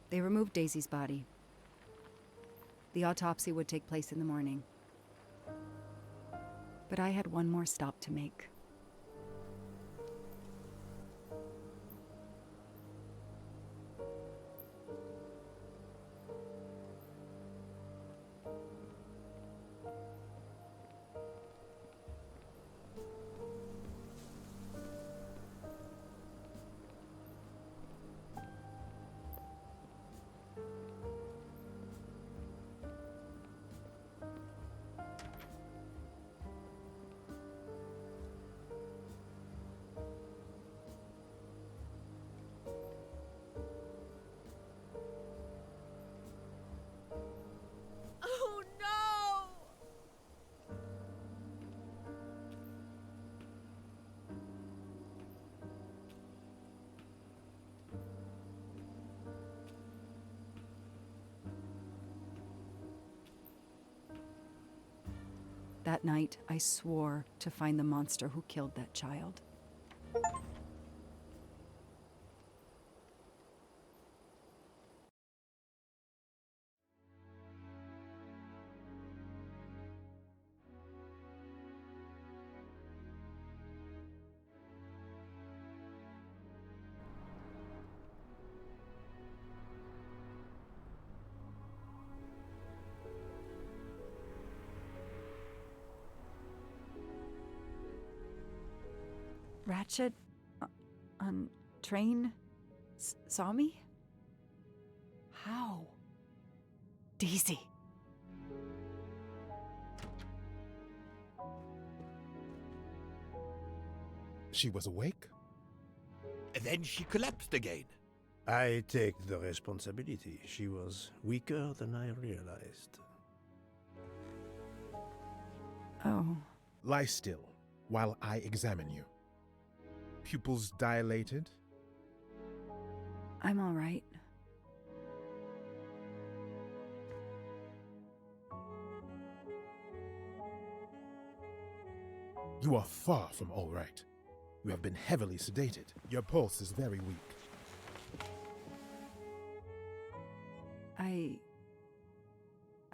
They removed Daisy's body. The autopsy would take place in the morning. But I had one more stop to make. Oh no! That night, I swore to find the monster who killed that child. Ratchet on train saw me? How? Daisy. She was awake? Then she collapsed again. I take the responsibility. She was weaker than I realized. Oh. Lie still while I examine you. Pupils dilated? I'm all right. You are far from all right. You have been heavily sedated. Your pulse is very weak. I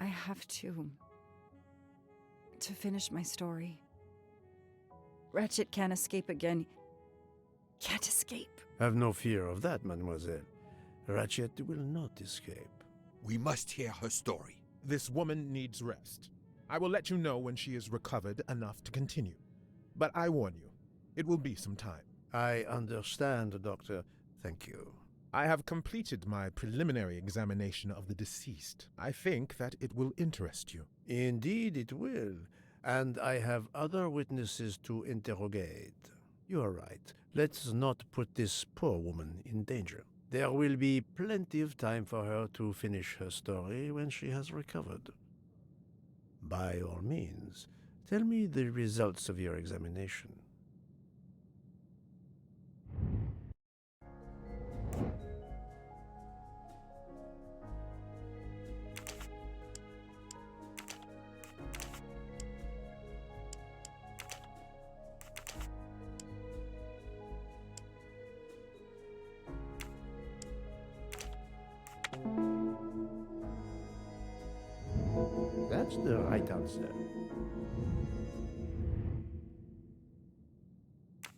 have to finish my story. Ratchet can't escape again. Can't escape. Have no fear of that, mademoiselle. Ratchet will not escape. We must hear her story. This woman needs rest. I will let you know when she is recovered enough to continue. But I warn you, it will be some time. I understand, Doctor. Thank you. I have completed my preliminary examination of the deceased. I think that it will interest you. Indeed it will. And I have other witnesses to interrogate. You are right. Let's not put this poor woman in danger. There will be plenty of time for her to finish her story when she has recovered. By all means, tell me the results of your examination. That's the right answer.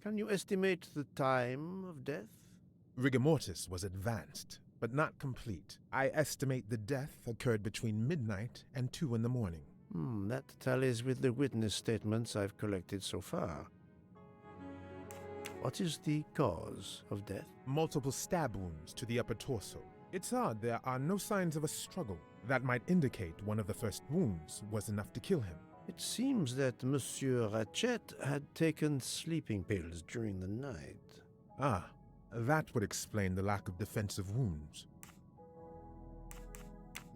Can you estimate the time of death? Rigor mortis was advanced, but not complete. I estimate the death occurred between midnight and 2 in the morning. That tallies with the witness statements I've collected so far. What is the cause of death? Multiple stab wounds to the upper torso. It's odd there are no signs of a struggle. That might indicate one of the first wounds was enough to kill him. It seems that Monsieur Ratchet had taken sleeping pills during the night. Ah, that would explain the lack of defensive wounds.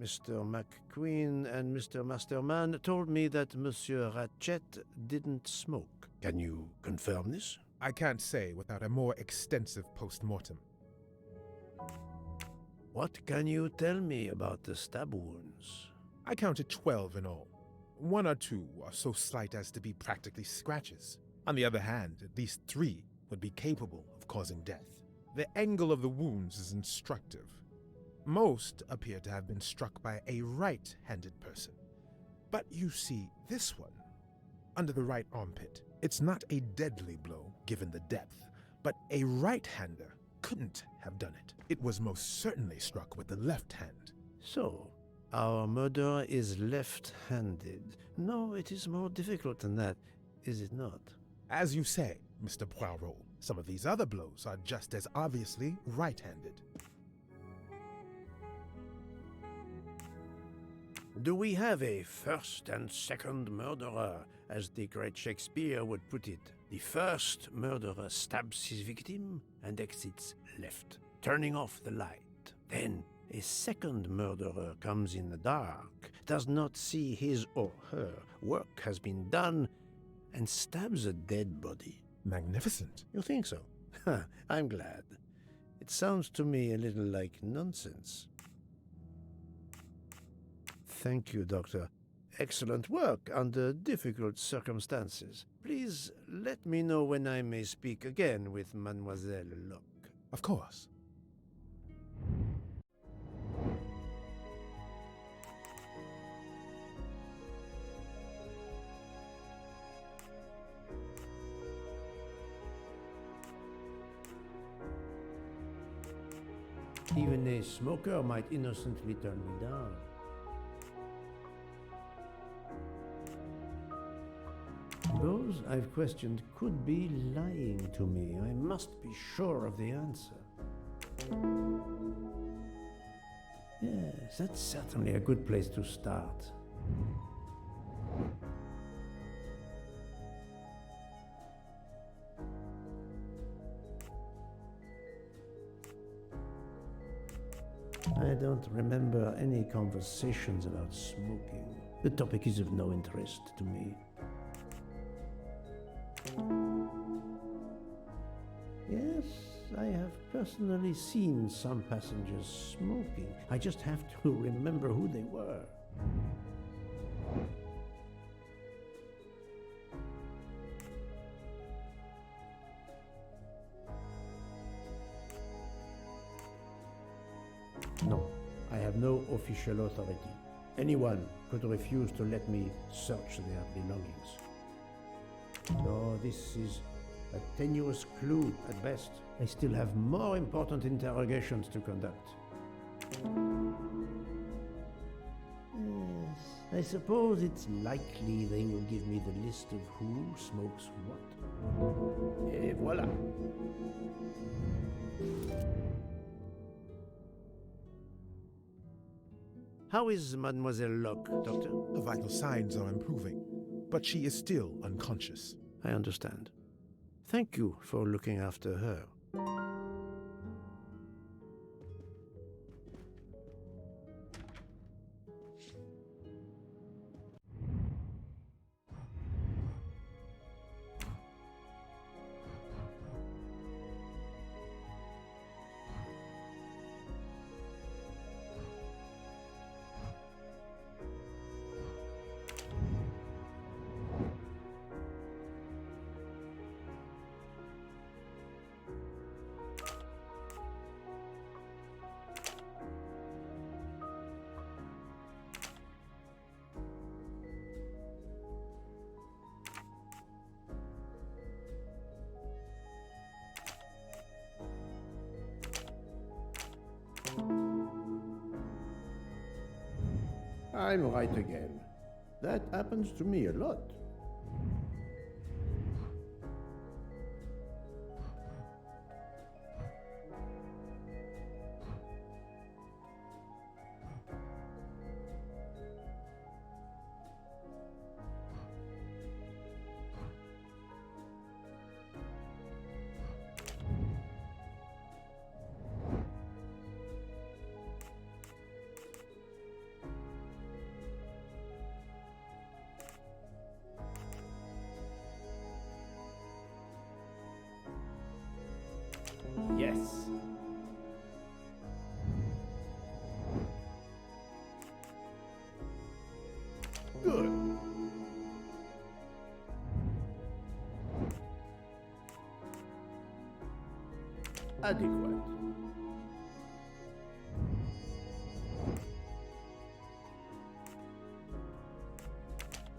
Mr. McQueen and Mr. Masterman told me that Monsieur Ratchet didn't smoke. Can you confirm this? I can't say without a more extensive post-mortem. What can you tell me about the stab wounds? I counted 12 in all. 1 or 2 are so slight as to be practically scratches. On the other hand, at least 3 would be capable of causing death. The angle of the wounds is instructive. Most appear to have been struck by a right-handed person. But you see, this one, under the right armpit, it's not a deadly blow, given the depth, but a right-hander couldn't have done it. It was most certainly struck with the left hand. So, our murderer is left-handed. No, it is more difficult than that, is it not? As you say, Mr. Poirot, some of these other blows are just as obviously right-handed. Do we have a first and second murderer, as the great Shakespeare would put it? The first murderer stabs his victim and exits left, turning off the light. Then a second murderer comes in the dark, does not see his or her work has been done, and stabs a dead body. Magnificent. You think so? I'm glad. It sounds to me a little like nonsense. Thank you, Doctor. Excellent work under difficult circumstances. Please let me know when I may speak again with Mademoiselle Locke. Of course. Even a smoker might innocently turn me down. Those I've questioned could be lying to me. I must be sure of the answer. Yes, that's certainly a good place to start. I don't remember any conversations about smoking. The topic is of no interest to me. Yes, I have personally seen some passengers smoking. I just have to remember who they were. No, I have no official authority. Anyone could refuse to let me search their belongings. No, this is a tenuous clue at best. I still have more important interrogations to conduct. Yes, I suppose it's likely they will give me the list of who smokes what. Et voilà. How is Mademoiselle Locke, Doctor? The vital signs are improving, but she is still unconscious. I understand. Thank you for looking after her. I'm right again. That happens to me a lot. Yes. Good. Adequate.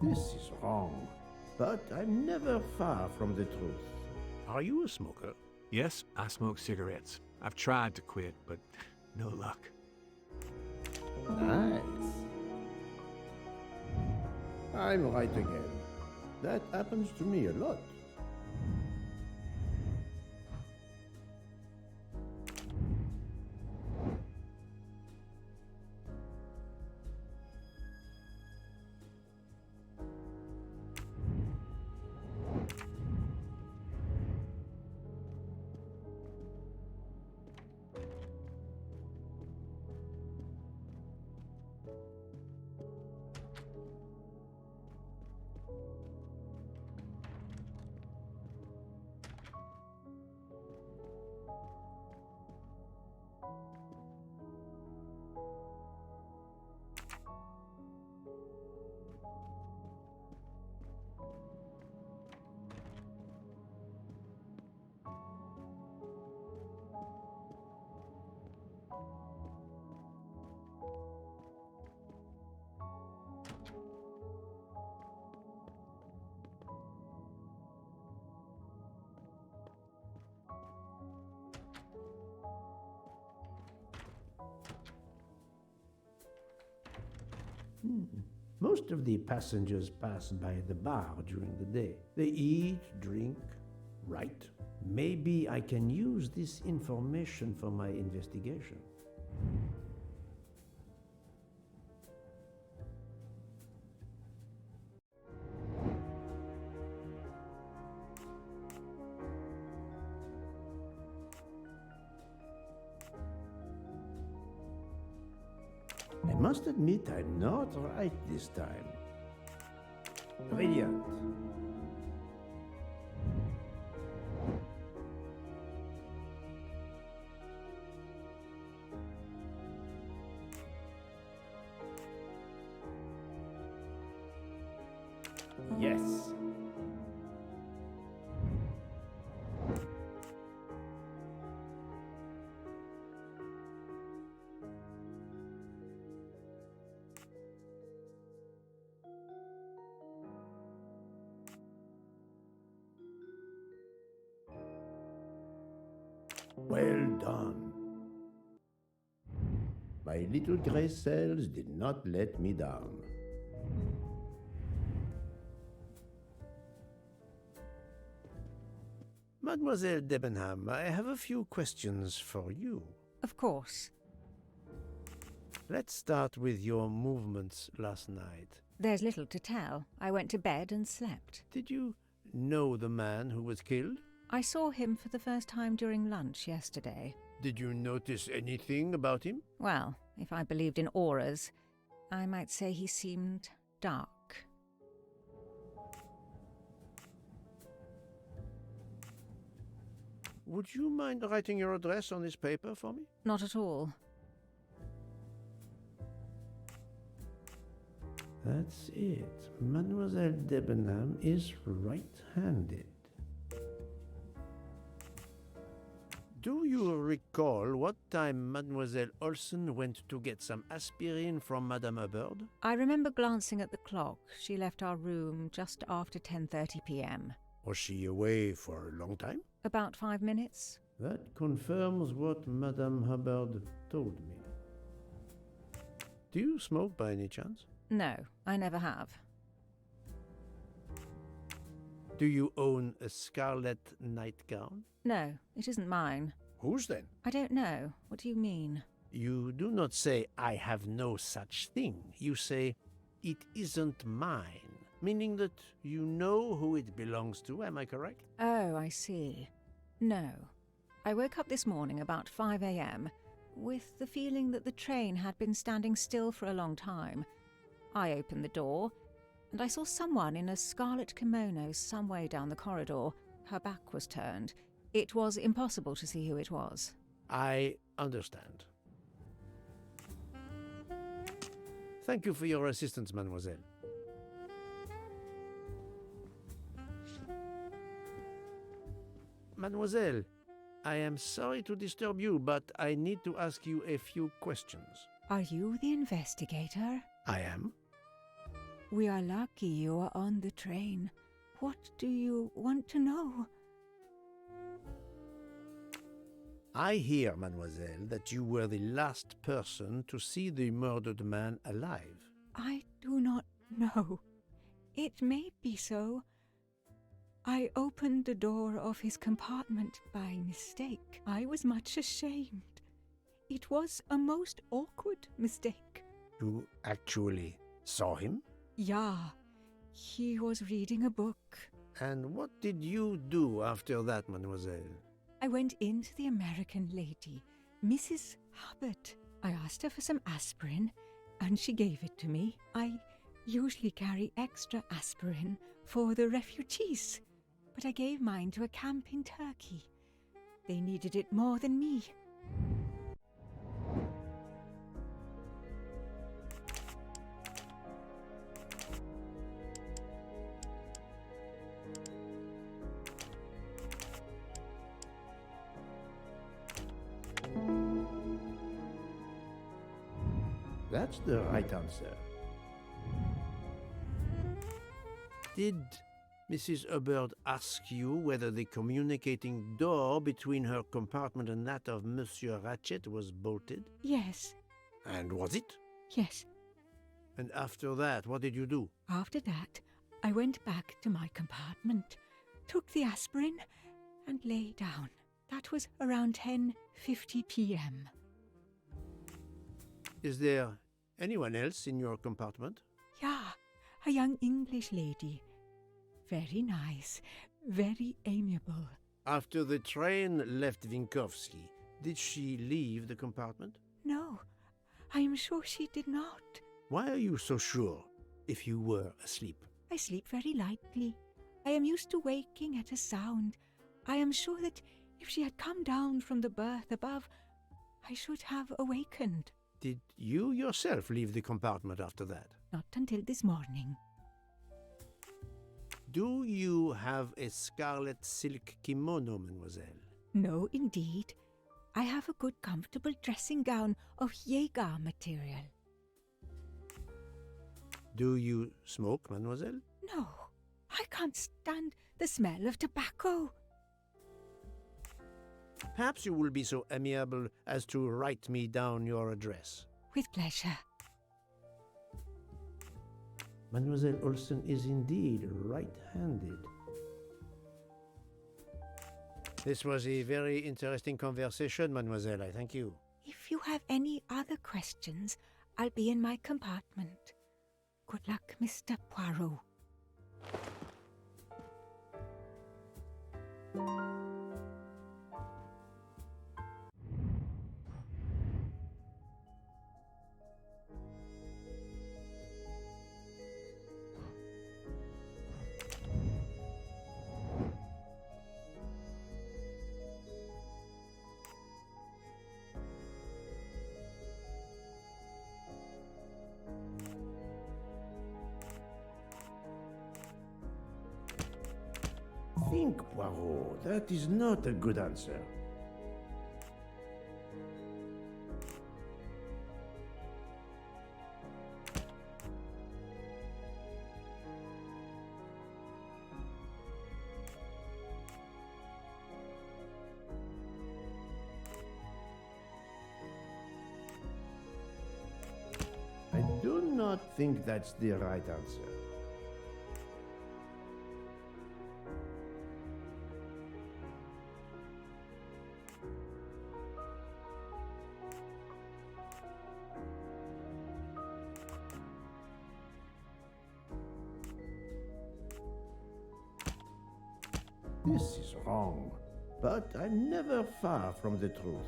This is wrong, but I'm never far from the truth. Are you a smoker? Yes, I smoke cigarettes. I've tried to quit, but no luck. Nice. I'm right again. That happens to me a lot. Most of the passengers pass by the bar during the day. They eat, drink, write. Maybe I can use this information for my investigation. I must admit I'm not right this time. Brilliant. Yes. Well done. My little gray cells did not let me down. Mademoiselle Debenham, I have a few questions for you. Of course. Let's start with your movements last night. There's little to tell. I went to bed and slept. Did you know the man who was killed? I saw him for the first time during lunch yesterday. Did you notice anything about him? Well, if I believed in auras, I might say he seemed dark. Would you mind writing your address on this paper for me? Not at all. That's it. Mademoiselle Debenham is right-handed. Do you recall what time Mademoiselle Olsen went to get some aspirin from Madame Hubbard? I remember glancing at the clock. She left our room just after 10:30 p.m. Was she away for a long time? About 5 minutes. That confirms what Madame Hubbard told me. Do you smoke by any chance? No, I never have. Do you own a scarlet nightgown? No, it isn't mine. Whose then? I don't know. What do you mean? You do not say, I have no such thing. You say, it isn't mine, meaning that you know who it belongs to. Am I correct? Oh, I see. No. I woke up this morning about 5 a.m. with the feeling that the train had been standing still for a long time. I opened the door, and I saw someone in a scarlet kimono some way down the corridor. Her back was turned. It was impossible to see who it was. I understand. Thank you for your assistance, mademoiselle. Mademoiselle, I am sorry to disturb you, but I need to ask you a few questions. Are you the investigator? I am. We are lucky you are on the train. What do you want to know? I hear, mademoiselle, that you were the last person to see the murdered man alive. I do not know. It may be so. I opened the door of his compartment by mistake. I was much ashamed. It was a most awkward mistake. You actually saw him? Yeah, he was reading a book. And what did you do after that, mademoiselle? I went in to the American lady, Mrs. Hubbard. I asked her for some aspirin, and she gave it to me. I usually carry extra aspirin for the refugees, but I gave mine to a camp in Turkey. They needed it more than me. That's the right answer. Did Mrs. Hubbard ask you whether the communicating door between her compartment and that of Monsieur Ratchet was bolted? Yes, And was it? yes. And after that, what did you do? After that, I went back to my compartment, took the aspirin, and lay down. That was around 10:50 p.m. Is there anyone else in your compartment? Yeah, a young English lady. Very nice, very amiable. After the train left Vinkovsky, did she leave the compartment? No, I am sure she did not. Why are you so sure, if you were asleep? I sleep very lightly. I am used to waking at a sound. I am sure that if she had come down from the berth above, I should have awakened. Did you yourself leave the compartment after that? Not until this morning. Do you have a scarlet silk kimono, mademoiselle? No, indeed. I have a good comfortable dressing gown of Jaeger material. Do you smoke, mademoiselle? No, I can't stand the smell of tobacco. Perhaps you will be so amiable as to write me down your address. With pleasure. Mademoiselle Olsen is indeed right-handed. This was a very interesting conversation, mademoiselle. I thank you. If you have any other questions, I'll be in my compartment. Good luck, Mr. Poirot. Think, Poirot. That is not a good answer. I do not think that's the right answer. This is wrong, but I'm never far from the truth.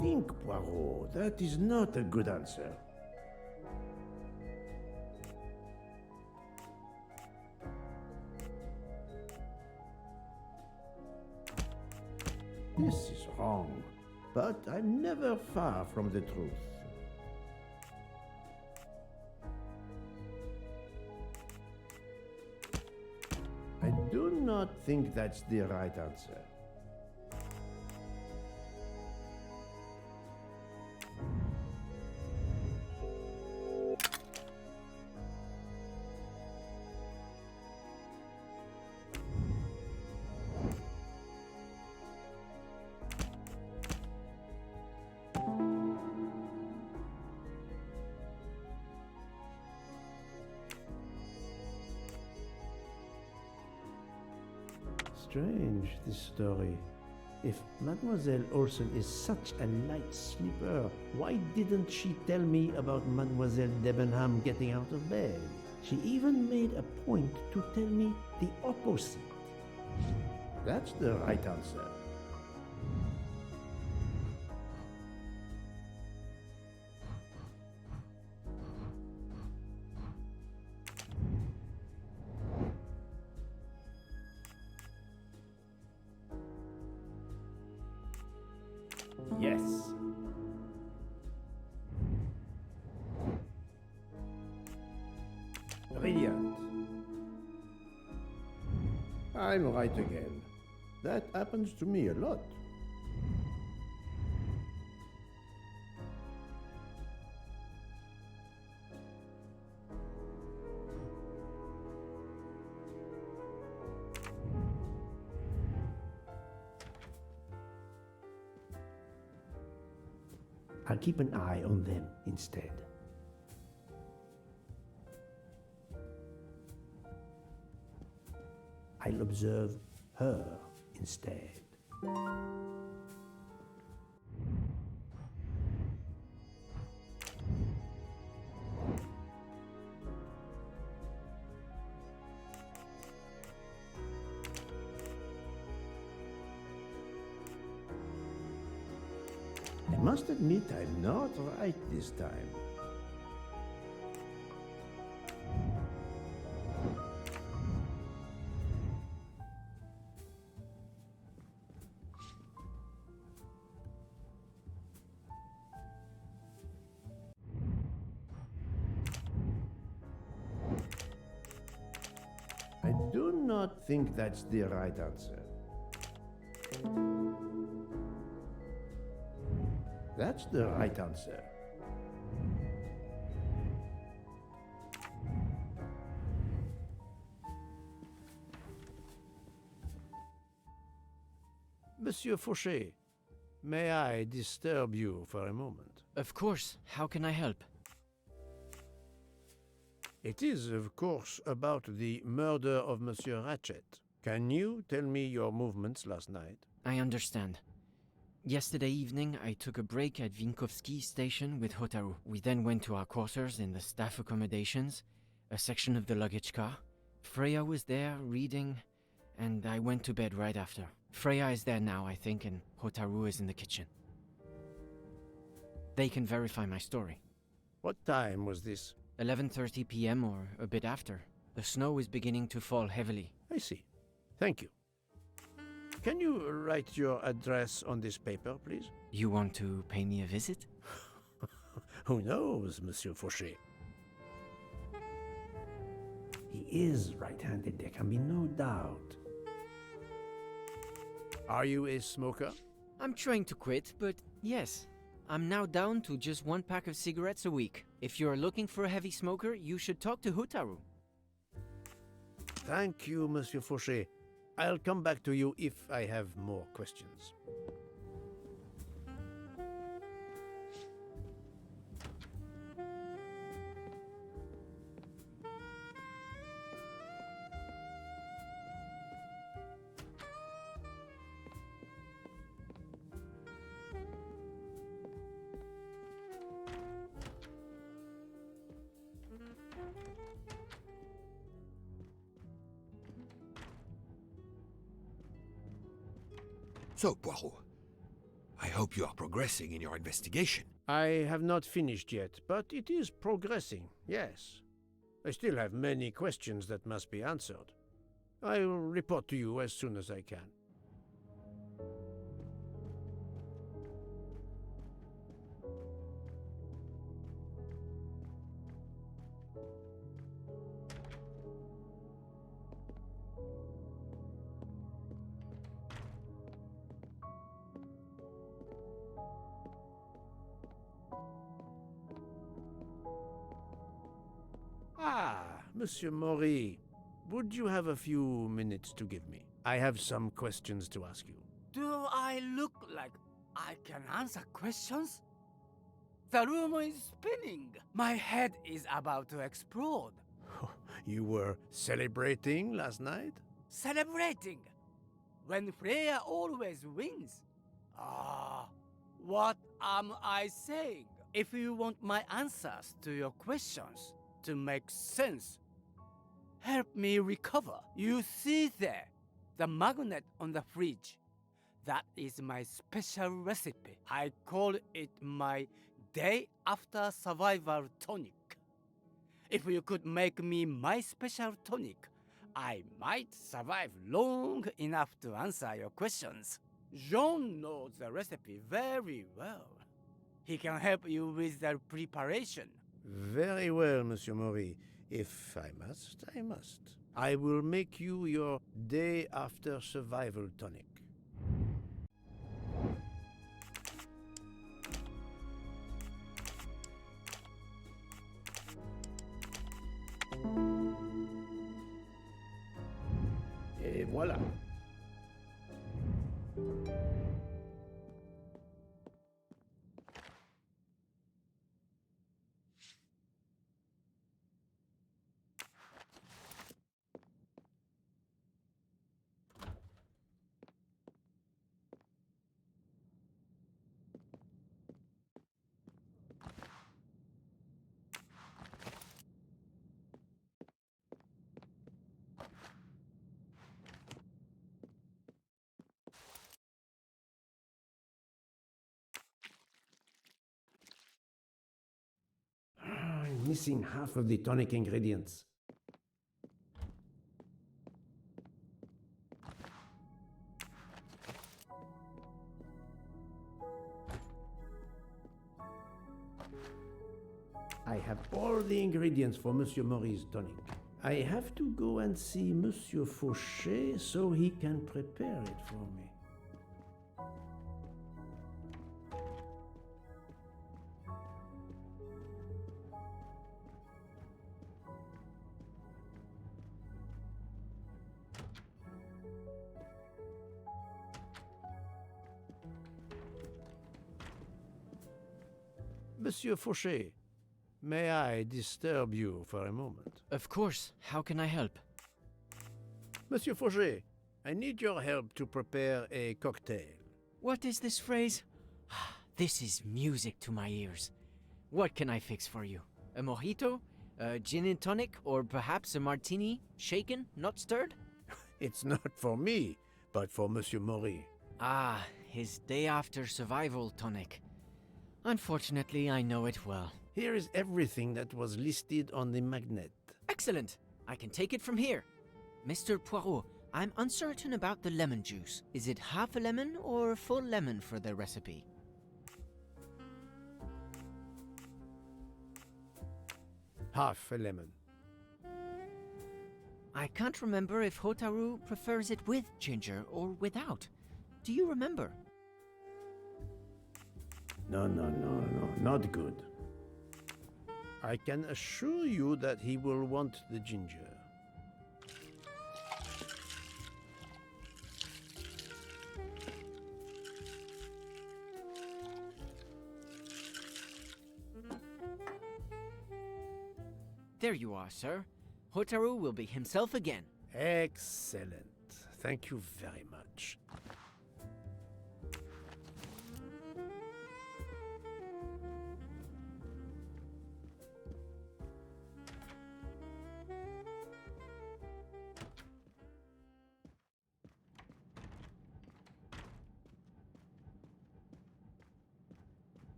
Think, Poirot. That is not a good answer. This is wrong, but I'm never far from the truth. I do not not think that's the right answer. Strange, this story. If Mademoiselle Olsen is such a light sleeper, why didn't she tell me about Mademoiselle Debenham getting out of bed? She even made a point to tell me the opposite. That's the right answer. Yes. Brilliant. I'm right again. That happens to me a lot. I'll keep an eye on them instead. I'll observe her instead. I must admit I'm not right this time. I do not think that's the right answer. That's the right answer. Monsieur Fauché, may I disturb you for a moment? Of course. How can I help? It is, of course, about the murder of Monsieur Ratchet. Can you tell me your movements last night? I understand. Yesterday evening, I took a break at Vinkovsky station with Hotaru. We then went to our quarters in the staff accommodations, a section of the luggage car. Freya was there, reading, and I went to bed right after. Freya is there now, I think, and Hotaru is in the kitchen. They can verify my story. What time was this? 11:30 p.m. or a bit after. The snow is beginning to fall heavily. I see. Thank you. Can you write your address on this paper, please? You want to pay me a visit? Who knows, Monsieur Fauché? He is right-handed, there can be no doubt. Are you a smoker? I'm trying to quit, but yes. I'm now down to just one pack of cigarettes a week. If you're looking for a heavy smoker, you should talk to Hotaru. Thank you, Monsieur Fauché. I'll come back to you if I have more questions. So, Poirot, I hope you are progressing in your investigation. I have not finished yet, but it is progressing, yes. I still have many questions that must be answered. I will report to you as soon as I can. Monsieur Maury, would you have a few minutes to give me? I have some questions to ask you. Do I look like I can answer questions? The room is spinning. My head is about to explode. You were celebrating last night? Celebrating? When Freya always wins. What am I saying? If you want my answers to your questions to make sense, help me recover. You see there, the magnet on the fridge. That is my special recipe. I call it my day after survival tonic. If you could make me my special tonic, I might survive long enough to answer your questions. Jean knows the recipe very well. He can help you with the preparation. Very well, Monsieur Maury. If I must, I must. I will make you your day after survival tonic. Et voilà. I'm missing half of the tonic ingredients. I have all the ingredients for Monsieur Maury's tonic. I have to go and see Monsieur Fauché so he can prepare it for me. Monsieur Fauché, may I disturb you for a moment? Of course, how can I help? Monsieur Fauché, I need your help to prepare a cocktail. What is this phrase? This is music to my ears. What can I fix for you? A mojito? A gin and tonic? Or perhaps a martini? Shaken, not stirred? It's not for me, but for Monsieur Maury. Ah, his day after survival tonic. Unfortunately, I know it well. Here is everything that was listed on the magnet. Excellent! I can take it from here. Mr. Poirot, I'm uncertain about the lemon juice. Is it half a lemon or a full lemon for the recipe? Half a lemon. I can't remember if Hotaru prefers it with ginger or without. Do you remember? No, not good. I can assure you that he will want the ginger. There you are, sir. Hotaru will be himself again. Excellent. Thank you very much.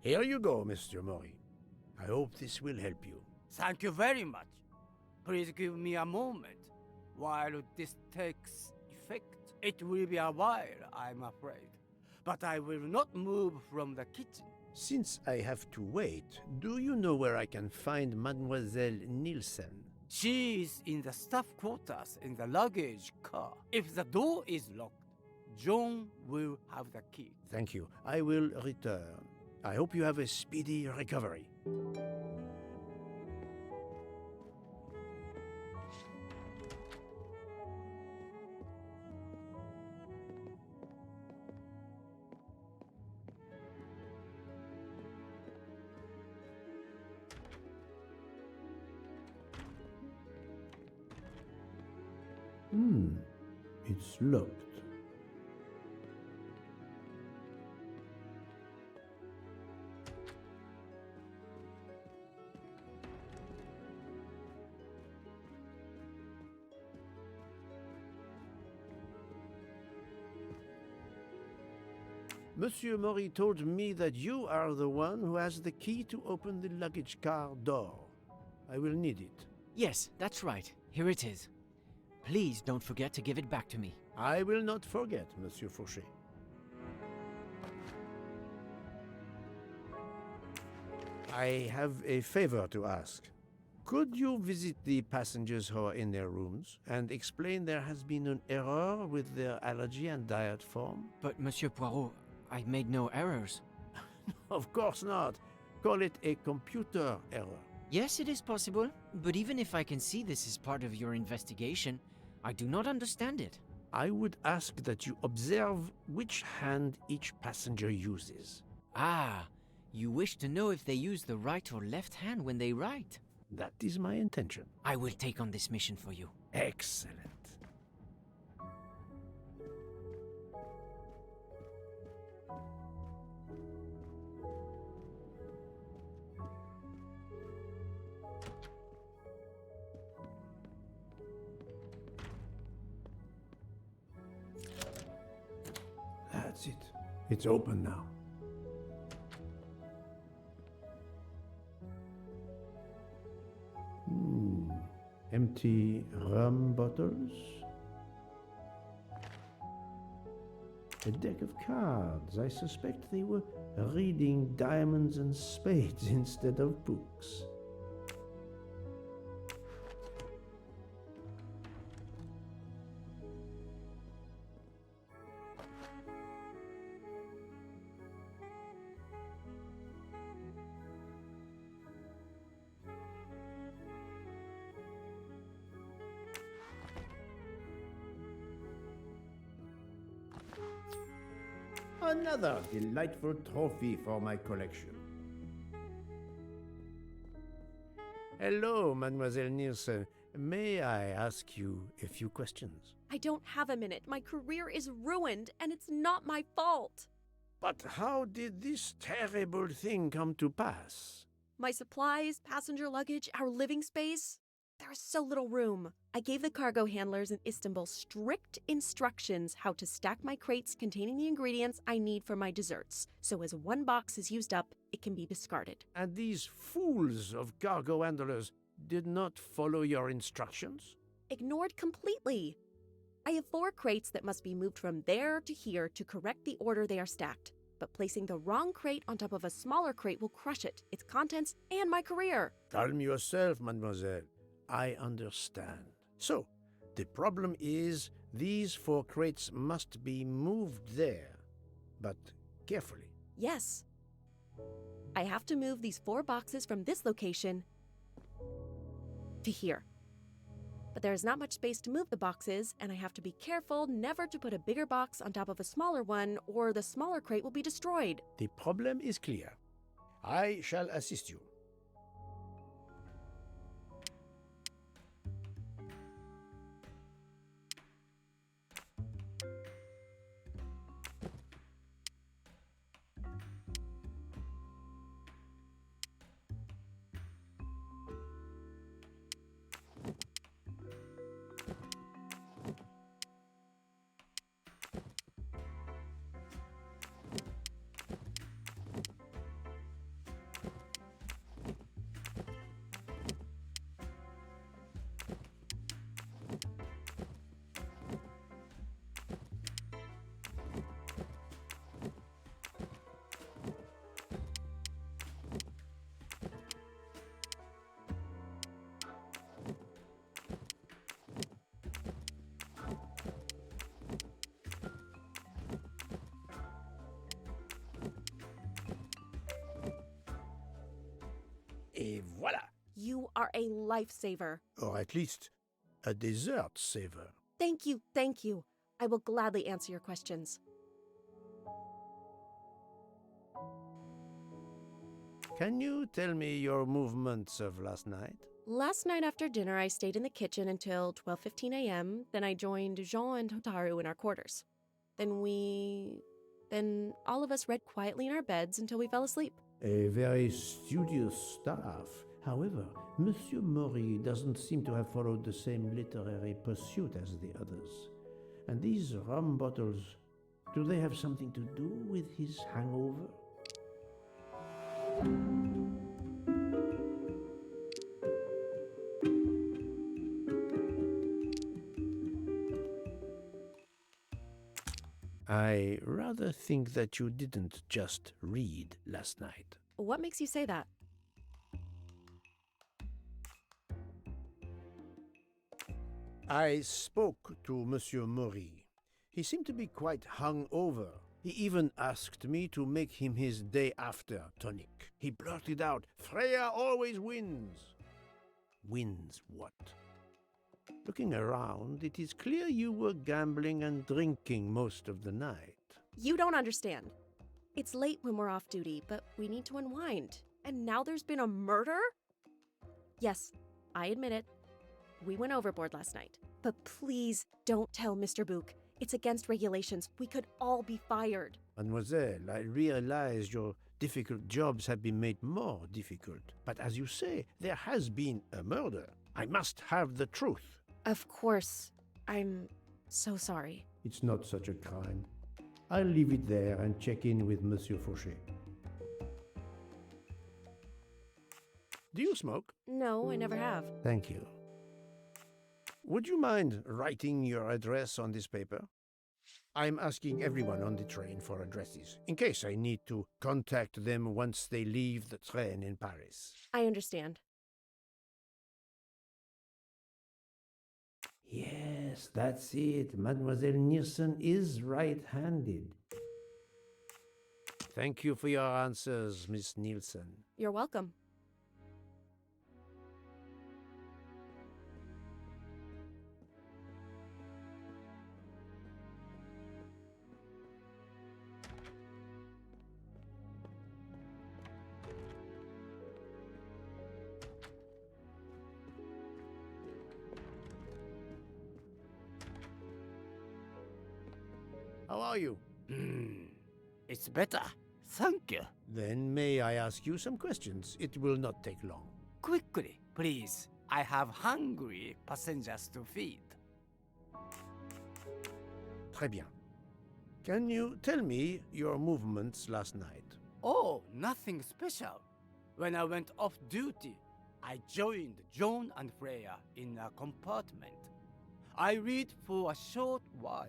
Here you go, Mr. Maury. I hope this will help you. Thank you very much. Please give me a moment while this takes effect. It will be a while, I'm afraid. But I will not move from the kitchen. Since I have to wait, do you know where I can find Mademoiselle Nielsen? She is in the staff quarters in the luggage car. If the door is locked, John will have the key. Thank you. I will return. I hope you have a speedy recovery. It's locked. Monsieur Mori told me that you are the one who has the key to open the luggage car door. I will need it. Yes, that's right. Here it is. Please don't forget to give it back to me. I will not forget, Monsieur Fauché. I have a favor to ask. Could you visit the passengers who are in their rooms and explain there has been an error with their allergy and diet form? But, Monsieur Poirot, I made no errors. Of course not. Call it a computer error. Yes, it is possible, but even if I can see this is part of your investigation, I do not understand it. I would ask that you observe which hand each passenger uses. Ah, you wish to know if they use the right or left hand when they write? That is my intention. I will take on this mission for you. Excellent. That's it. It's open now. Empty rum bottles. A deck of cards. I suspect they were reading diamonds and spades instead of books. Another delightful trophy for my collection. Hello, Mademoiselle Nielsen. May I ask you a few questions? I don't have a minute. My career is ruined, and it's not my fault. But how did this terrible thing come to pass? My supplies, passenger luggage, our living space. There is so little room. I gave the cargo handlers in Istanbul strict instructions how to stack my crates containing the ingredients I need for my desserts. So as one box is used up, it can be discarded. And these fools of cargo handlers did not follow your instructions? Ignored completely. I have 4 crates that must be moved from there to here to correct the order they are stacked. But placing the wrong crate on top of a smaller crate will crush it, its contents, and my career. Calm yourself, mademoiselle. I understand. So, the problem is these 4 crates must be moved there, but carefully. Yes. I have to move these 4 boxes from this location to here. But there is not much space to move the boxes, and I have to be careful never to put a bigger box on top of a smaller one, or the smaller crate will be destroyed. The problem is clear. I shall assist you. a lifesaver. Or at least a dessert saver. Thank you, thank you. I will gladly answer your questions. Can you tell me your movements of last night? Last night after dinner, I stayed in the kitchen until 12:15 a.m. Then I joined Jean and Hotaru in our quarters. Then all of us read quietly in our beds until we fell asleep. A very studious staff. However, Monsieur Mori doesn't seem to have followed the same literary pursuit as the others. And these rum bottles, do they have something to do with his hangover? I rather think that you didn't just read last night. What makes you say that? I spoke to Monsieur Mori. He seemed to be quite hungover. He even asked me to make him his day after tonic. He blurted out, "Freya always wins." Wins what? Looking around, it is clear you were gambling and drinking most of the night. You don't understand. It's late when we're off duty, but we need to unwind. And now there's been a murder? Yes, I admit it. We went overboard last night. But please don't tell Mr. Book. It's against regulations. We could all be fired. Mademoiselle, I realize your difficult jobs have been made more difficult. But as you say, there has been a murder. I must have the truth. Of course. I'm so sorry. It's not such a crime. I'll leave it there and check in with Monsieur Fauché. Do you smoke? No, I never have. Thank you. Would you mind writing your address on this paper? I'm asking everyone on the train for addresses, in case I need to contact them once they leave the train in Paris. I understand. Yes, that's it. Mademoiselle Nielsen is right-handed. Thank you for your answers, Miss Nielsen. You're welcome. How are you? It's better. Thank you. Then may I ask you some questions? It will not take long. Quickly, please. I have hungry passengers to feed. Très bien. Can you tell me your movements last night? Oh, nothing special. When I went off duty, I joined John and Freya in a compartment. I read for a short while,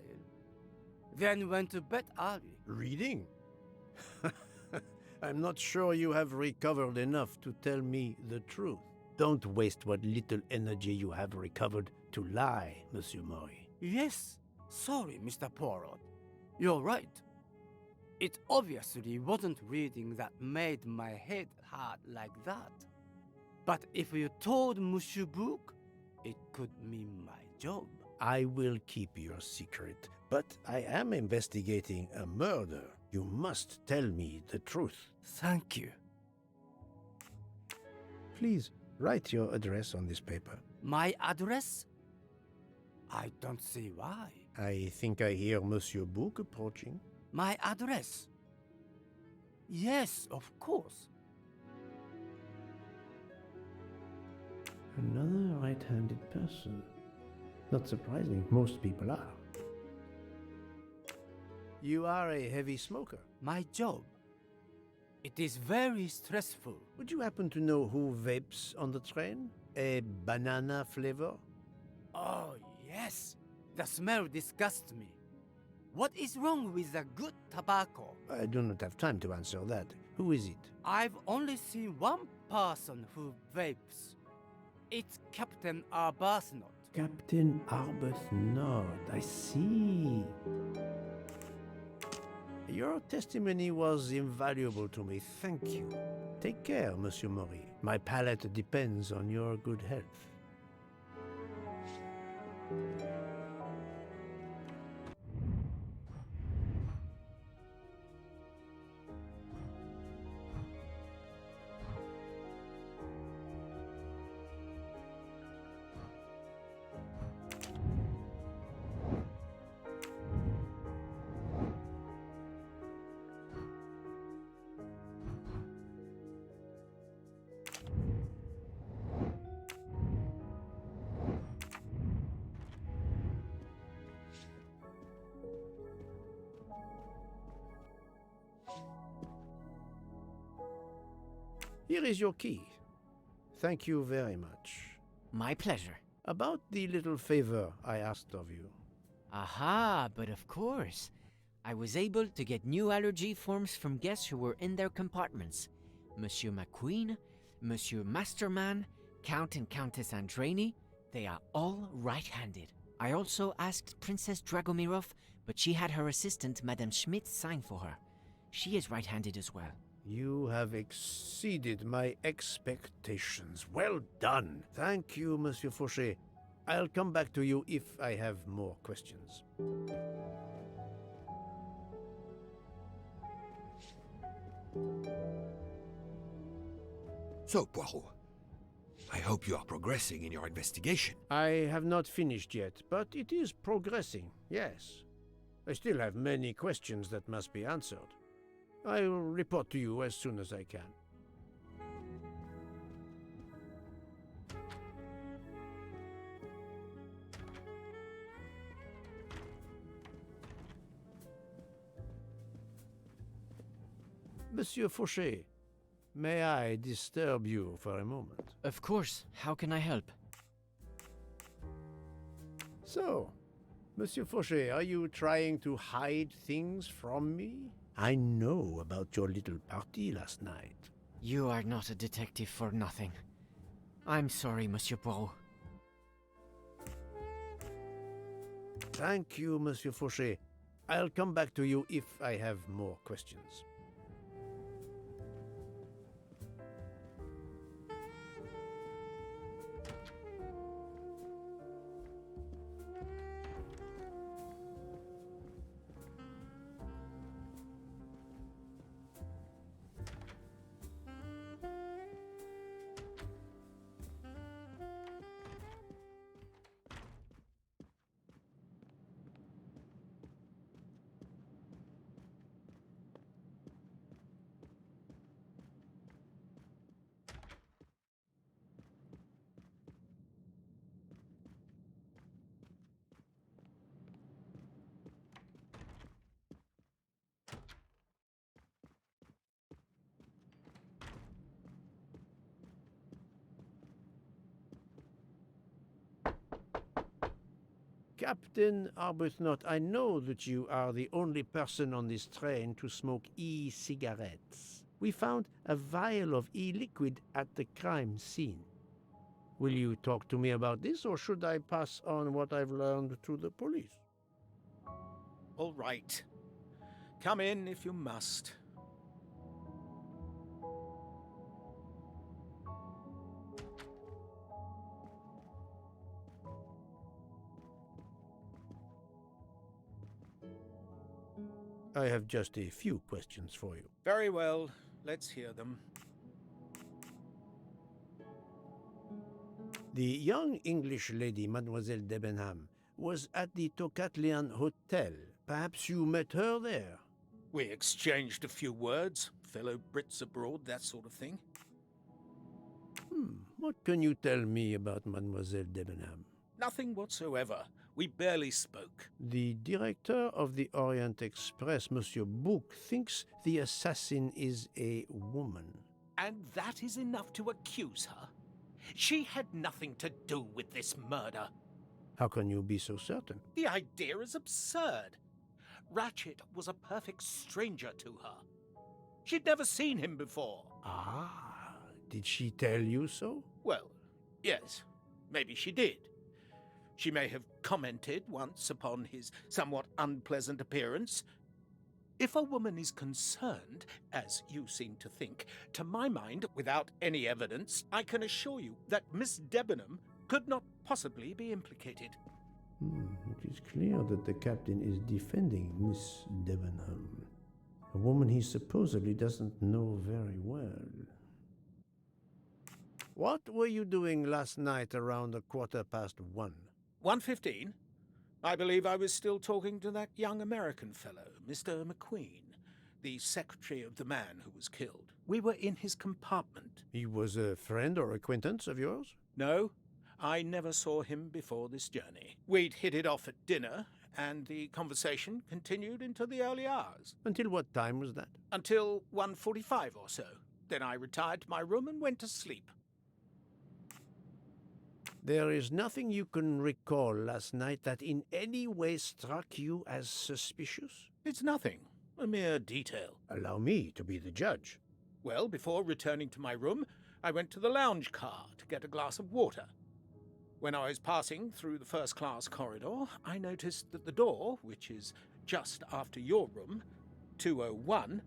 then went to bed early. Reading? I'm not sure you have recovered enough to tell me the truth. Don't waste what little energy you have recovered to lie, Monsieur Mori. Yes, sorry, Mr. Poirot. You're right. It obviously wasn't reading that made my head hard like that. But if you told Monsieur Book, it could mean my job. I will keep your secret, but I am investigating a murder. You must tell me the truth. Thank you. Please write your address on this paper. My address? I don't see why. I think I hear Monsieur Book approaching. My address? Yes, of course. Another right-handed person. Not surprising, most people are. You are a heavy smoker. My job. It is very stressful. Would you happen to know who vapes on the train? A banana flavor? Oh, yes. The smell disgusts me. What is wrong with the good tobacco? I do not have time to answer that. Who is it? I've only seen one person who vapes. It's Captain Arbuthnot. Captain Arbuthnot, I see. Your testimony was invaluable to me. Thank you. Take care, Monsieur Maury. My palate depends on your good health. Here is your key. Thank you very much. My pleasure. About the little favor I asked of you. Aha, but of course. I was able to get new allergy forms from guests who were in their compartments. Monsieur McQueen, Monsieur Masterman, Count and Countess Andreni, they are all right-handed. I also asked Princess Dragomirov, but she had her assistant, Madame Schmidt, sign for her. She is right-handed as well. You have exceeded my expectations. Well done. Thank you, Monsieur Fauché. I'll come back to you if I have more questions. So, Poirot, I hope you are progressing in your investigation. I have not finished yet, but it is progressing, yes. I still have many questions that must be answered. I will report to you as soon as I can. Monsieur Fauché, may I disturb you for a moment? Of course. How can I help? So, Monsieur Fauché, are you trying to hide things from me? I know about your little party last night. You are not a detective for nothing. I'm sorry, Monsieur Poirot. Thank you, Monsieur Fauché. I'll come back to you if I have more questions. Captain Arbuthnot, I know that you are the only person on this train to smoke e-cigarettes. We found a vial of e-liquid at the crime scene. Will you talk to me about this, or should I pass on what I've learned to the police? All right. Come in if you must. I have just a few questions for you. Very well. Let's hear them. The young English lady, Mademoiselle Debenham, was at the Tocatlian Hotel. Perhaps you met her there? We exchanged a few words. Fellow Brits abroad, that sort of thing. What can you tell me about Mademoiselle Debenham? Nothing whatsoever. We barely spoke. The director of the Orient Express, Monsieur Bouc, thinks the assassin is a woman. And that is enough to accuse her? She had nothing to do with this murder. How can you be so certain? The idea is absurd. Ratchet was a perfect stranger to her. She'd never seen him before. Ah, did she tell you so? Well, yes, maybe she did. She may have commented once upon his somewhat unpleasant appearance. If a woman is concerned, as you seem to think, to my mind, without any evidence, I can assure you that Miss Debenham could not possibly be implicated. It is clear that the captain is defending Miss Debenham, a woman he supposedly doesn't know very well. What were you doing last night around 1:15? 1:15? I believe I was still talking to that young American fellow, Mr. McQueen, the secretary of the man who was killed. We were in his compartment. He was a friend or acquaintance of yours? No, I never saw him before this journey. We'd hit it off at dinner, and the conversation continued into the early hours. Until what time was that? Until 1:45 or so. Then I retired to my room and went to sleep. There is nothing you can recall last night that in any way struck you as suspicious? It's nothing. A mere detail. Allow me to be the judge. Well, before returning to my room, I went to the lounge car to get a glass of water. When I was passing through the first-class corridor, I noticed that the door, which is just after your room, 201,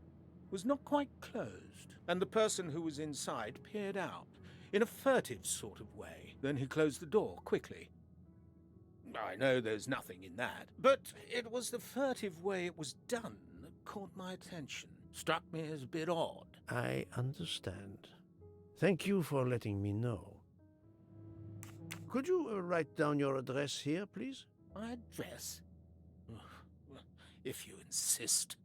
was not quite closed, and the person who was inside peered out in a furtive sort of way. Then he closed the door quickly. I know there's nothing in that, but it was the furtive way it was done that caught my attention. Struck me as a bit odd. I understand. Thank you for letting me know. Could you write down your address here, please? My address? Well, if you insist.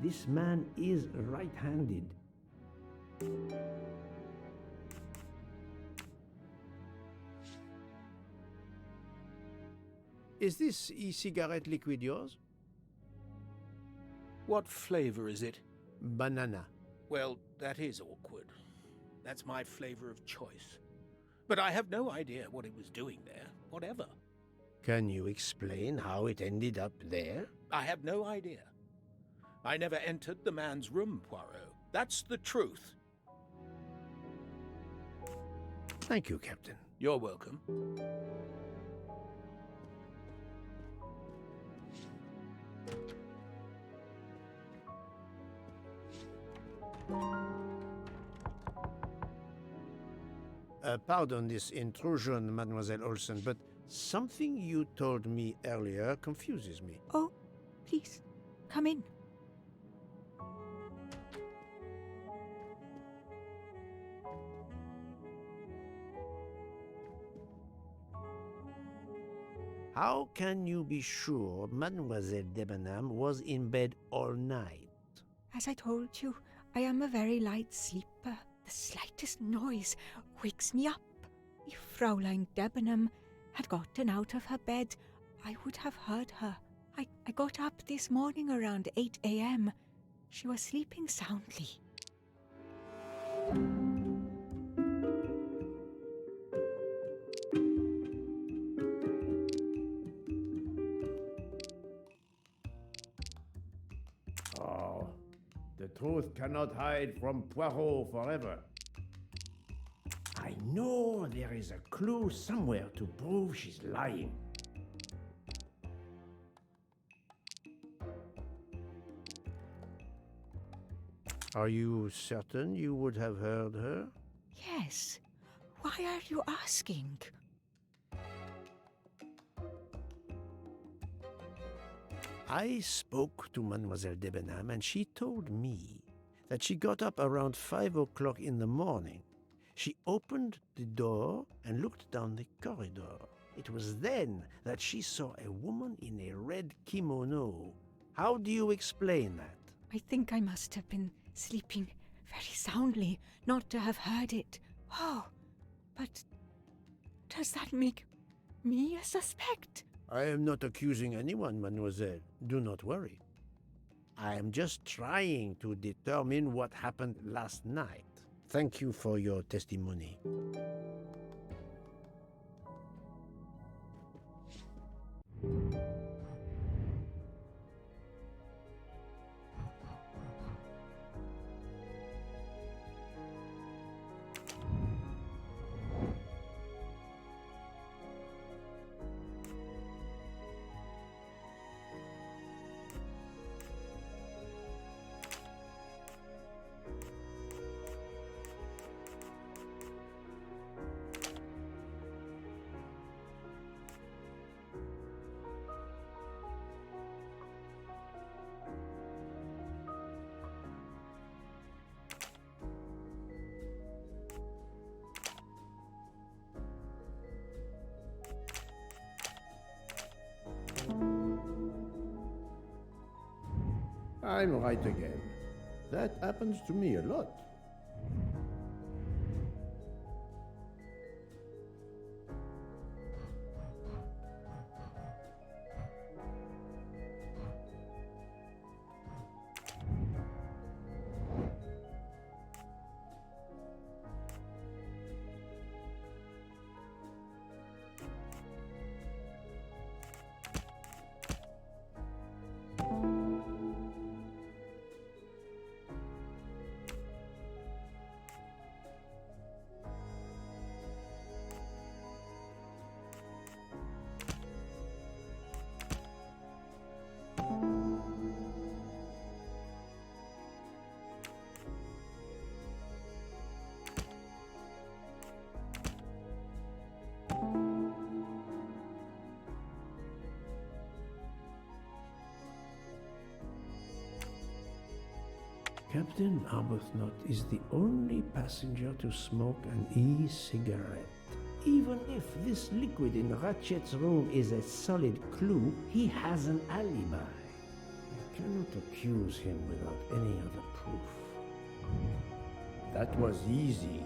This man is right-handed. Is this e-cigarette liquid yours? What flavor is it? Banana. Well, that is awkward. That's my flavor of choice. But I have no idea what it was doing there, whatever. Can you explain how it ended up there? I have no idea. I never entered the man's room, Poirot. That's the truth. Thank you, Captain. You're welcome. Pardon this intrusion, Mademoiselle Olsen, but something you told me earlier confuses me. Oh, please, come in. How can you be sure Mademoiselle Debenham was in bed all night? As I told you, I am a very light sleeper. The slightest noise wakes me up. If Fraulein Debenham had gotten out of her bed, I would have heard her. I got up this morning around 8 a.m. She was sleeping soundly. Oh, the truth cannot hide from Poirot forever. I know there is a clue somewhere to prove she's lying. Are you certain you would have heard her? Yes. Why are you asking? I spoke to Mademoiselle Debenham and she told me that she got up around 5 o'clock in the morning. She opened the door and looked down the corridor. It was then that she saw a woman in a red kimono. How do you explain that? I think I must have been sleeping very soundly not to have heard it. Oh, but does that make me a suspect? I am not accusing anyone, mademoiselle. Do not worry. I am just trying to determine what happened last night. Thank you for your testimony. I'm right again. That happens to me a lot. Captain Arbuthnot is the only passenger to smoke an e-cigarette. Even if this liquid in Ratchet's room is a solid clue, he has an alibi. You cannot accuse him without any other proof. That was easy.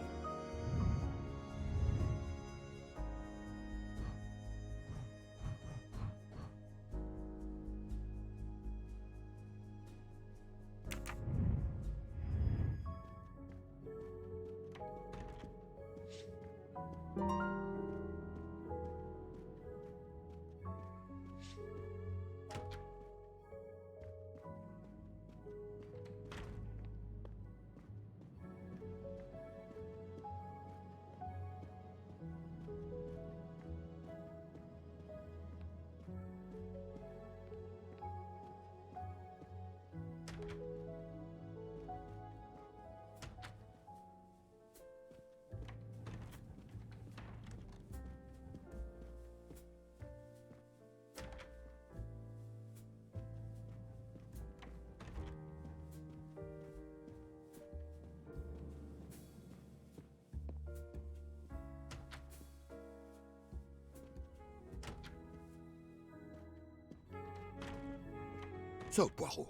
So, Poirot,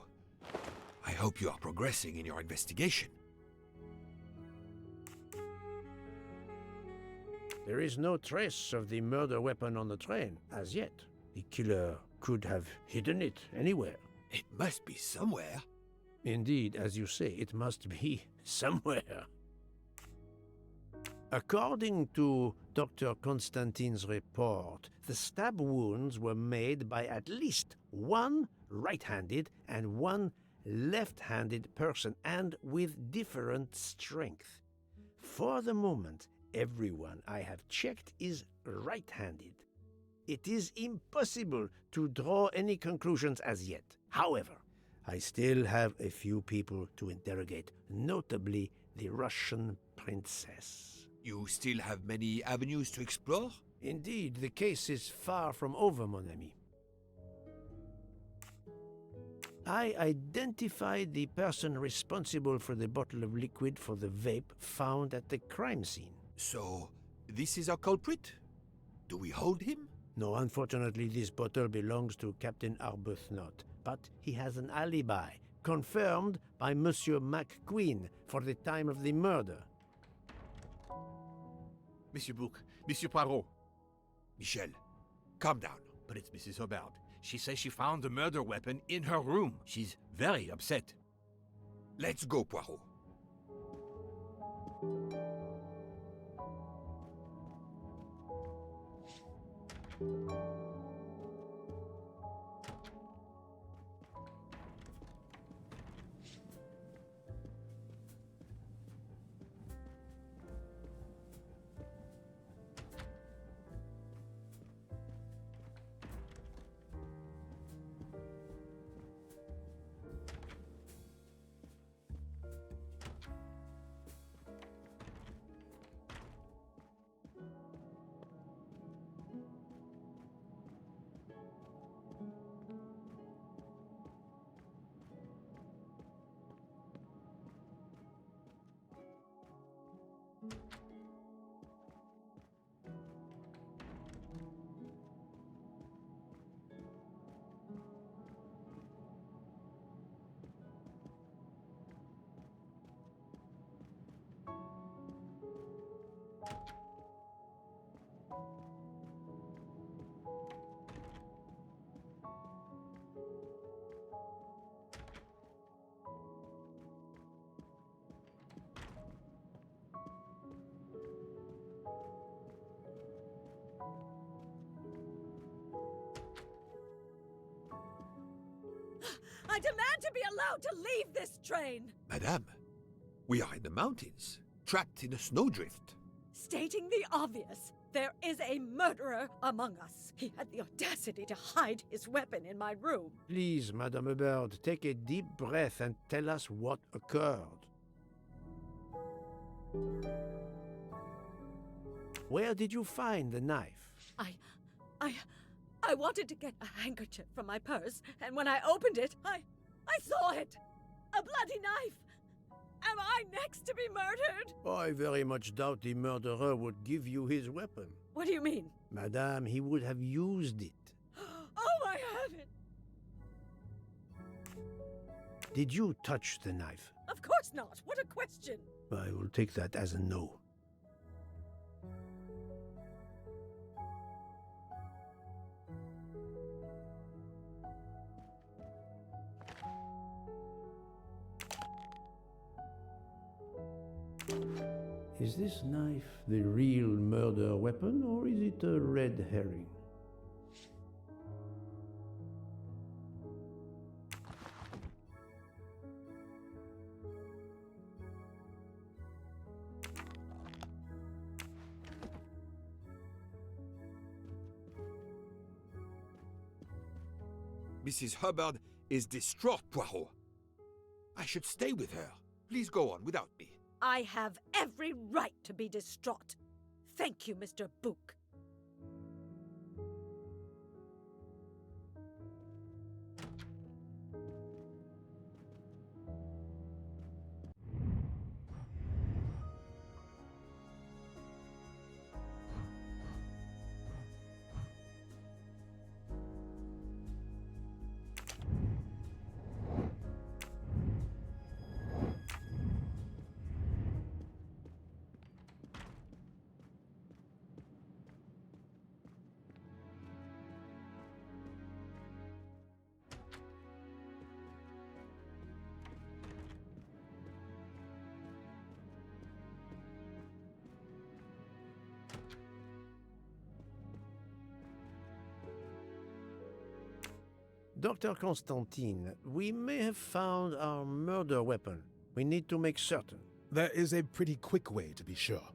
I hope you are progressing in your investigation. There is no trace of the murder weapon on the train, as yet. The killer could have hidden it anywhere. It must be somewhere. Indeed, as you say, it must be somewhere. According to Dr. Constantine's report, the stab wounds were made by at least one right-handed and one left-handed person, and with different strength. For the moment, everyone I have checked is right-handed. It is impossible to draw any conclusions as yet. However, I still have a few people to interrogate, notably the Russian princess. You still have many avenues to explore? Indeed, the case is far from over, mon ami. I identified the person responsible for the bottle of liquid for the vape found at the crime scene. So, this is our culprit? Do we hold him? No, unfortunately, this bottle belongs to Captain Arbuthnot, but he has an alibi, confirmed by Monsieur McQueen for the time of the murder. Monsieur Bouc, Monsieur Poirot. Michel, calm down. But it's Mrs. Hobart. She says she found the murder weapon in her room. She's very upset. Let's go, Poirot. I demand to be allowed to leave this train! Madame, we are in the mountains, trapped in a snowdrift. Stating the obvious, there is a murderer among us. He had the audacity to hide his weapon in my room. Please, Madame Bird, take a deep breath and tell us what occurred. Where did you find the knife? I wanted to get a handkerchief from my purse, and when I opened it, I saw it! A bloody knife! Am I next to be murdered? I very much doubt the murderer would give you his weapon. What do you mean? Madame, he would have used it. Oh, I haven't! Did you touch the knife? Of course not! What a question! I will take that as a no. Is this knife the real murder weapon, or is it a red herring? Mrs. Hubbard is distraught, Poirot. I should stay with her. Please go on without me. I have every right to be distraught. Thank you, Mr. Book. Dr. Constantine, we may have found our murder weapon. We need to make certain. There is a pretty quick way to be sure.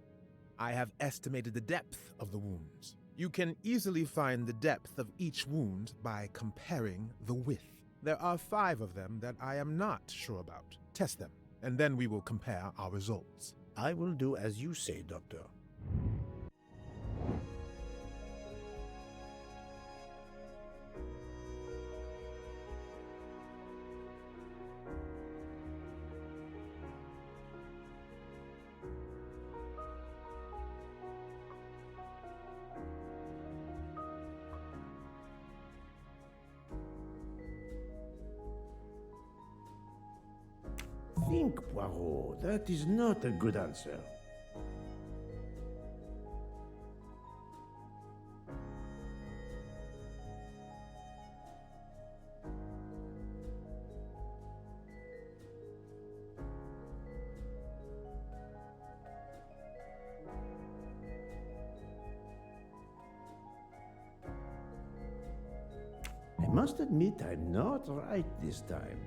I have estimated the depth of the wounds. You can easily find the depth of each wound by comparing the width. There are 5 of them that I am not sure about. Test them, and then we will compare our results. I will do as you say, Doctor. Think, Poirot. That is not a good answer. I must admit I'm not right this time.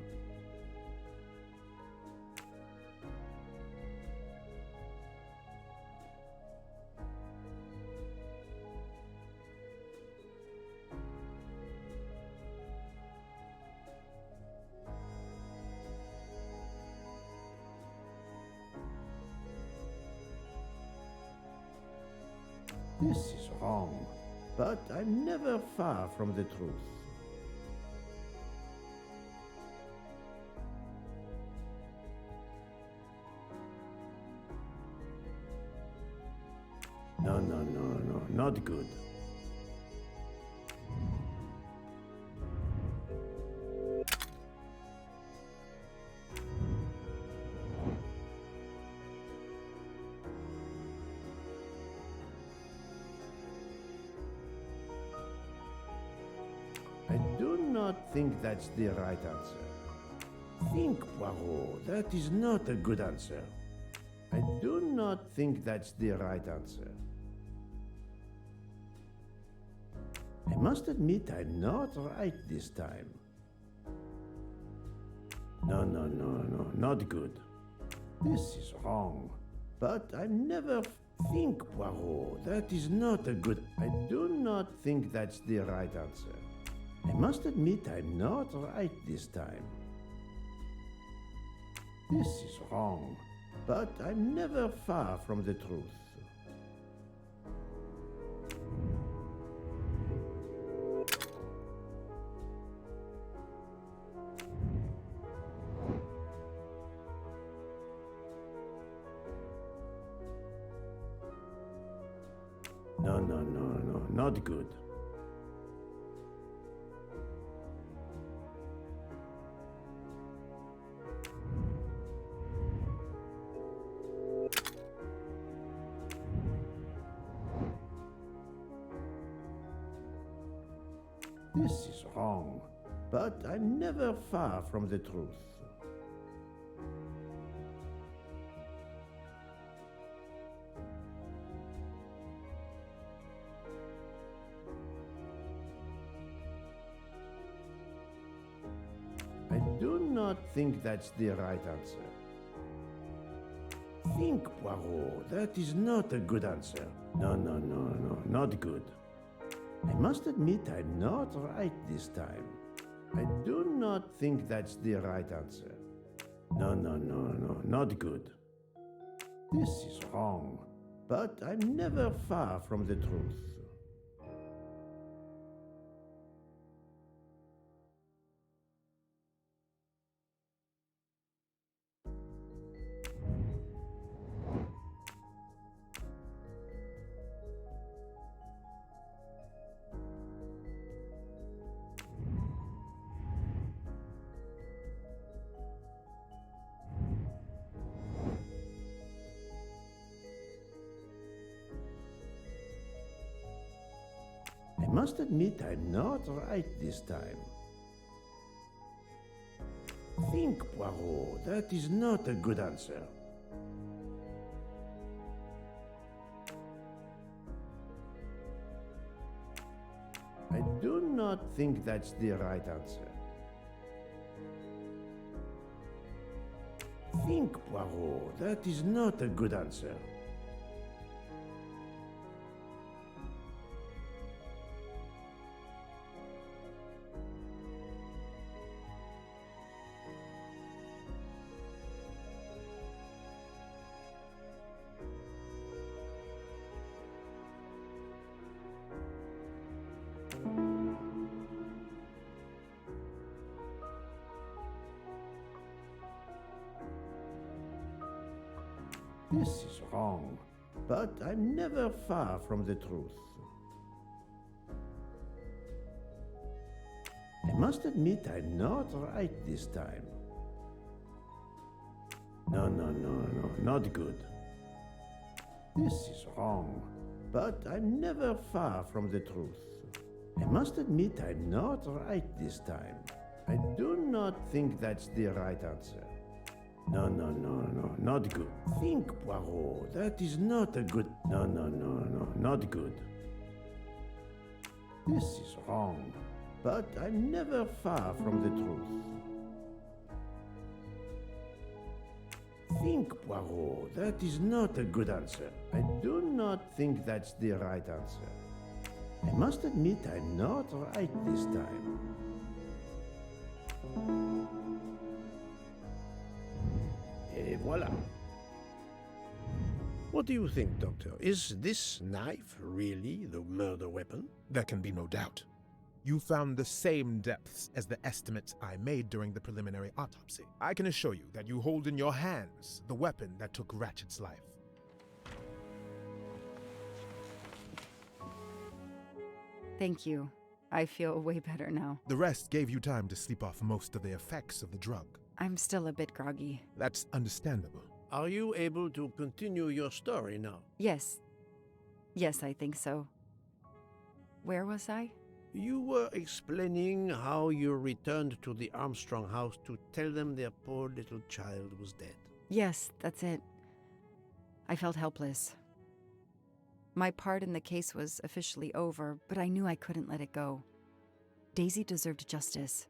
This is wrong, but I'm never far from the truth. No, not good. I do not think that's the right answer. Think, Poirot. That is not a good answer. I do not think that's the right answer. I must admit I'm not right this time. No, not good. This is wrong. But I never think, Poirot. That is not a good... I do not think that's the right answer. I must admit I'm not right this time. This is wrong. But I'm never far from the truth. No, not good. This is wrong, but I'm never far from the truth. I do not think that's the right answer. Think, Poirot. That is not a good answer. No, not good. I must admit I'm not right this time. I do not think that's the right answer. No, not good. This is wrong, but I'm never far from the truth. I must admit I'm not right this time. Think, Poirot. That is not a good answer. I do not think that's the right answer. Think, Poirot. That is not a good answer. This is wrong, but I'm never far from the truth. I must admit I'm not right this time. No, not good. This is wrong, but I'm never far from the truth. I must admit I'm not right this time. I do not think that's the right answer. No, not good. Think, Poirot. That is not a good... No, not good. This is wrong, but I'm never far from the truth. Think, Poirot. That is not a good answer. I do not think that's the right answer. I must admit I'm not right this time. Et voilà. What do you think, Doctor? Is this knife really the murder weapon? There can be no doubt. You found the same depths as the estimates I made during the preliminary autopsy. I can assure you that you hold in your hands the weapon that took Ratchet's life. Thank you. I feel way better now. The rest gave you time to sleep off most of the effects of the drug. I'm still a bit groggy. That's understandable. Are you able to continue your story now? Yes. Yes, I think so. Where was I? You were explaining how you returned to the Armstrong house to tell them their poor little child was dead. Yes, that's it. I felt helpless. My part in the case was officially over, but I knew I couldn't let it go. Daisy deserved justice.